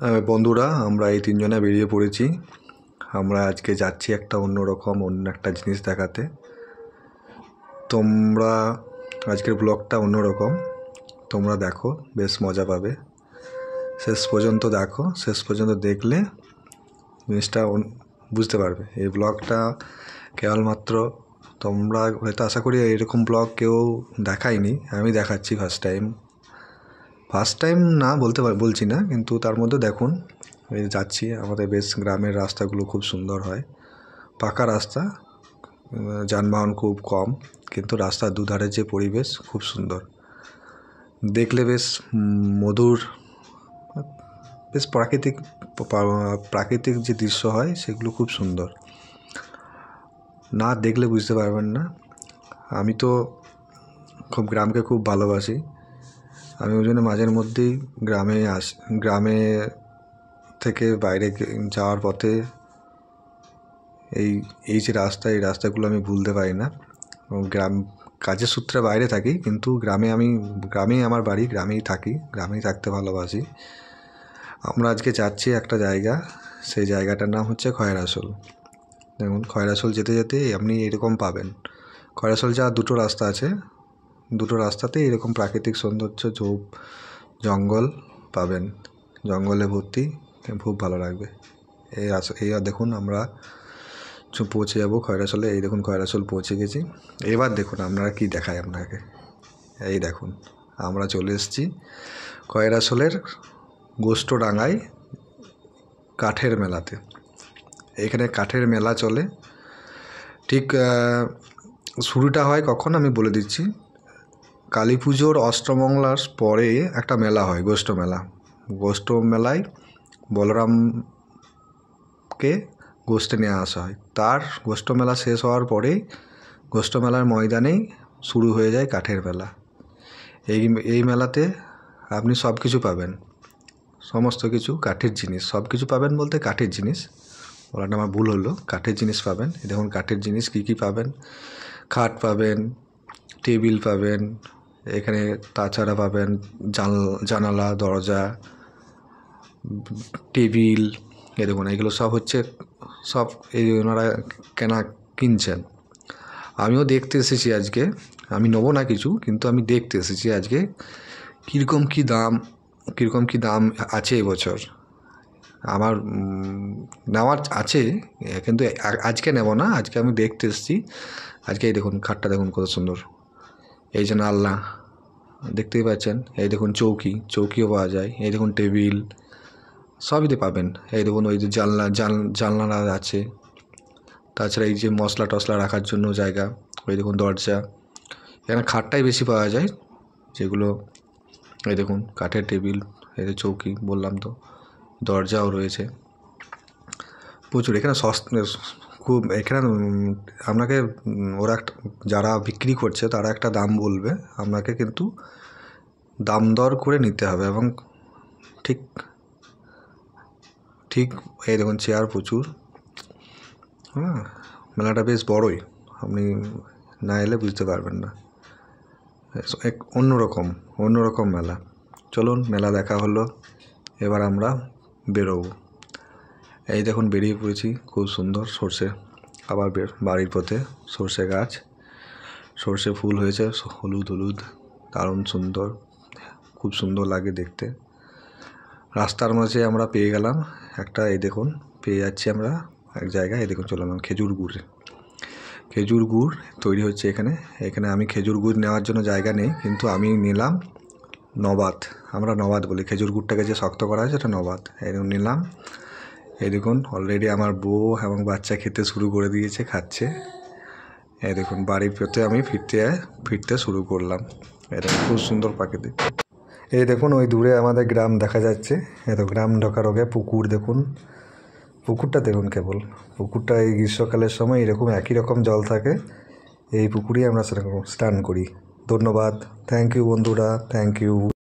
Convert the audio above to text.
বন্ধুরা আমরা এই তিনজনে বেরিয়ে পড়েছি। আমরা আজকে যাচ্ছি একটা অন্যরকম অন্য একটা জিনিস দেখাতে। তোমরা আজকের ব্লগটা অন্যরকম, তোমরা দেখো, বেশ মজা পাবে। শেষ পর্যন্ত দেখো, শেষ পর্যন্ত দেখলে জিনিসটা বুঝতে পারবে। এই ব্লগটা কেবলমাত্র তোমরা হয়তো আশা করি এরকম ব্লগ কেউ দেখায়নি, আমি দেখাচ্ছি ফার্স্ট টাইম না বলছি না, কিন্তু তার মধ্যে দেখুন এই যাচ্ছি। আমাদের বেশ গ্রামের রাস্তাগুলো খুব সুন্দর হয়, পাকা রাস্তা, যানবাহন খুব কম, কিন্তু রাস্তার দুধারে যে পরিবেশ খুব সুন্দর, দেখলে বেশ মধুর, বেশ প্রাকৃতিক যে দৃশ্য হয় সেগুলো খুব সুন্দর, না দেখলে বুঝতে পারবেন না। আমি তো খুব গ্রামকে খুব ভালোবাসি, আমি ওই জন্য মাঝের মধ্যেই গ্রামে থেকে বাইরে যাওয়ার পথে এই যে এই রাস্তাগুলো আমি ভুলতে পারি না। গ্রাম কাজের সূত্রে বাইরে থাকি, কিন্তু গ্রামেই আমার বাড়ি, গ্রামেই থাকি, গ্রামেই থাকতে ভালোবাসি। আমরা আজকে যাচ্ছি একটা জায়গা, সেই জায়গাটার নাম হচ্ছে খয়রাশোল। দেখুন, খয়রাশোল যেতে যেতে আপনি এরকম পাবেন। খয়রাশোল যাওয়ার দুটো রাস্তা আছে, দুটো রাস্তাতেই এরকম প্রাকৃতিক সৌন্দর্য, ঝোপ জঙ্গল পাবেন, জঙ্গলে ভর্তি, খুব ভালো লাগবে। এই দেখুন আমরা পৌঁছে যাবো খয়রাশোলে। এই দেখুন খয়রাশোল পৌঁছে গেছি। এবার দেখুন আপনারা কি দেখায় আপনাকে। এই দেখুন আমরা চলে এসেছি খয়রাশোলের গোষ্ঠডাঙ্গায় কাঠের মেলাতে। এখানে কাঠের মেলা চলে, ঠিক শুরুটা হয় কখন আমি বলে দিচ্ছি। কালী পুজোর অষ্টমঙ্গলার পরে একটা মেলা হয়, গোষ্ঠ মেলায় বলরামকে গোষ্ঠে নিয়ে আসা হয়। তার গোষ্ঠ মেলা শেষ হওয়ার পরেই গোষ্ঠ মেলার ময়দানেই শুরু হয়ে যায় কাঠের মেলা। এই মেলাতে আপনি সব কিছু পাবেন, সমস্ত কিছু কাঠের জিনিস, সব কিছু পাবেন বলতে কাঠের জিনিস বলাটা আমার ভুল হলো, কাঠের জিনিস পাবেন। দেখুন কাঠের জিনিস কী পাবেন। খাট পাবেন, টেবিল পাবেন, এখানে তাছাড়া পাবেন জানালা, দরজা, টেবিল। এই দেখুন এগুলো সব হচ্ছে সব এই ওনারা কিনছেন। আমিও দেখতে এসেছি আজকে, আমি নেবো না কিছু, কিন্তু আমি দেখতে এসেছি আজকে কীরকম কী দাম আছে এবছর। আমার নেওয়ার আছে, কিন্তু আজকে নেব না, আজকে আমি দেখতে এসেছি। আজকে এই দেখুন খাটটা দেখুন কত সুন্দর, এই যে আলনা দেখতেই পাচ্ছেন। এই দেখুন চৌকিও পাওয়া যায়। এই দেখুন টেবিল, সবই পাবেন। এই দেখুন ওই যে জানলা আছে, তাছাড়া এই যে মশলা টশলা রাখার জন্য জায়গা। ওই দেখুন দরজা, এখানে খাটটাই বেশি পাওয়া যায় যেগুলো। এই দেখুন কাঠের টেবিল, এই যে চৌকি বললাম তো, দরজাও রয়েছে প্রচুর। এখানে খুব, এখানে আপনাকে ওরা যারা বিক্রি করছে তারা একটা দাম বলবে আপনাকে, কিন্তু দাম দর করে নিতে হবে। এবং ঠিক এই দেখুন চেয়ার প্রচুর। হ্যাঁ, মেলাটা বেশ বড়ই, আপনি না এলে বুঝতে পারবেন না। এক অন্যরকম মেলা। চলুন মেলা দেখা হলো, এবার আমরা বেরোবো। এই দেখুন বেরিয়ে পড়েছি, খুব সুন্দর সর্ষে, আবার বাড়ির পথে সর্ষে গাছ, সর্ষে ফুল হয়েছে হলুদ, দারুণ সুন্দর, খুব সুন্দর লাগে দেখতে। রাস্তার মাঝে আমরা পেয়ে গেলাম একটা, এই দেখুন পেয়ে যাচ্ছি আমরা এক জায়গায়। এই দেখুন চললাম খেজুর গুড় তৈরি হচ্ছে এখানে আমি খেজুর গুড় নেওয়ার জন্য জায়গা নেই, কিন্তু আমি নিলাম নবাত, আমরা নবাত বলি খেজুর গুড়টাকে যে শক্ত করা হয় সেটা নবাত। এই দেখুন নিলাম। এই দেখুন অলরেডি আমার বউ এবং বাচ্চা খেতে শুরু করে দিয়েছে, খাচ্ছে। এই দেখুন বাড়ির পথে আমি ফিরতে শুরু করলাম। এটা খুব সুন্দর প্রাকৃতিক। এই দেখুন ওই দূরে আমাদের গ্রাম দেখা যাচ্ছে। এত গ্রাম ঢোকার আগে পুকুর দেখুন, পুকুরটা দেখুন, কেবল পুকুরটা এই গ্রীষ্মকালের সময় এরকম একই রকম জল থাকে, এই পুকুরেই আমরা সেরকম স্নান করি। ধন্যবাদ, থ্যাংক ইউ বন্ধুরা, থ্যাংক ইউ।